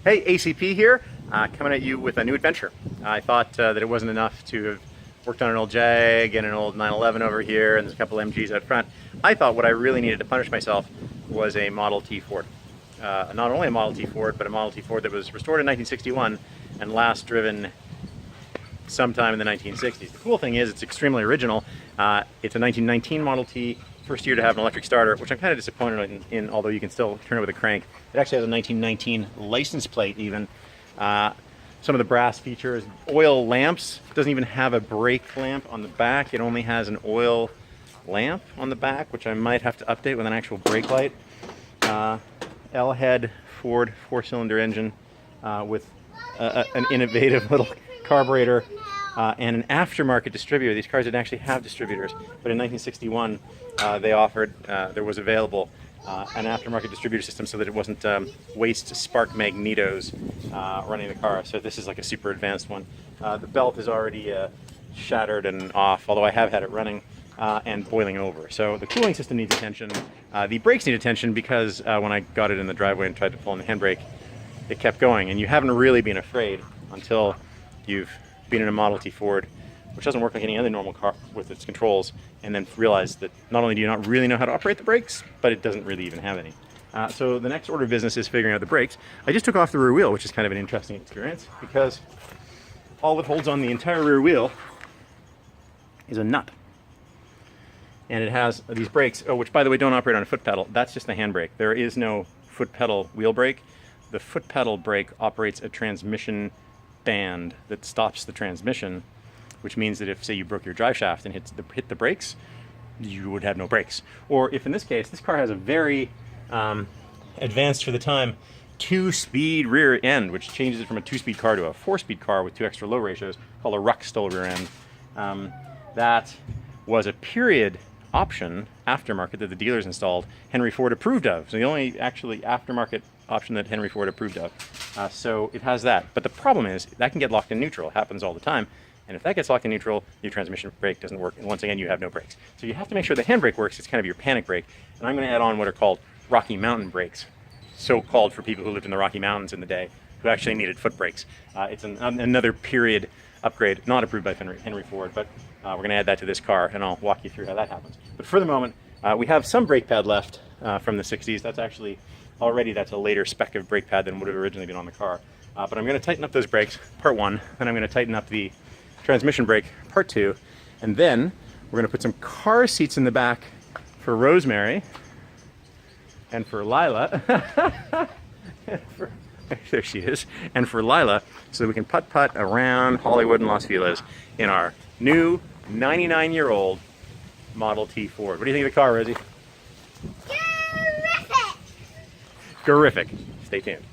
Hey, ACP here, coming at you with a new adventure. I thought that it wasn't enough to have worked on an old Jag and an old 911 over here, and there's a couple MGs out front. I thought what I really needed to punish myself was a Model T Ford. Not only a Model T Ford, but a Model T Ford that was restored in 1961 and last driven sometime in the 1960s. The cool thing is it's extremely original. It's a 1919 Model T, first year to have an electric starter, which I'm kind of disappointed in, although you can still turn it with a crank. It actually has a 1919 license plate even. Some of the brass features, oil lamps. It doesn't even have a brake lamp on the back. It only has an oil lamp on the back, which I might have to update with an actual brake light. L-head Ford 4-cylinder engine with an innovative little carburetor and an aftermarket distributor. These cars didn't actually have distributors, but in 1961 they offered, there was available an aftermarket distributor system so that it wasn't waste spark magnetos running the car. So this is like a super advanced one. The belt is already shattered and off, although I have had it running and boiling over. So the cooling system needs attention. The brakes need attention because when I got it in the driveway and tried to pull on the handbrake, it kept going, and you haven't really been afraid until you've been in a Model T Ford, which doesn't work like any other normal car with its controls, and then realize that not only do you not really know how to operate the brakes, but it doesn't really even have any. So the next order of business is figuring out the brakes. I just took off the rear wheel, which is kind of an interesting experience, because all that holds on the entire rear wheel is a nut. And it has these brakes, which by the way don't operate on a foot pedal. That's just the handbrake. There is no foot pedal wheel brake. The foot pedal brake operates a transmission band that stops the transmission, which means that if, say, you broke your drive shaft and hit the brakes, you would have no brakes. Or if in this case, this car has a very advanced for the time 2-speed rear end, which changes it from a 2-speed car to a 4-speed car with 2 extra low ratios, called a Ruck-Style rear end. That was a period option aftermarket that the dealers installed, Henry Ford approved of. So the only actually aftermarket option that Henry Ford approved of. So it has that. But the problem is that can get locked in neutral. It happens all the time. And if that gets locked in neutral, your transmission brake doesn't work. And once again, you have no brakes. So you have to make sure the handbrake works. It's kind of your panic brake. And I'm going to add on what are called Rocky Mountain brakes. So called for people who lived in the Rocky Mountains in the day, who actually needed foot brakes. It's another period upgrade, not approved by Henry Ford, but we're going to add that to this car, and I'll walk you through how that happens. But for the moment, we have some brake pad left from the 60s. That's actually that's a later spec of brake pad than would have originally been on the car. But I'm going to tighten up those brakes, part one, then I'm going to tighten up the transmission brake, part two, and then we're going to put some car seats in the back for Rosemary and for Lila. There she is, and for Lila, so that we can putt-putt around Hollywood and Los Feliz in our new 99-year-old Model T Ford. What do you think of the car, Rosie? Terrific! Terrific. Stay tuned.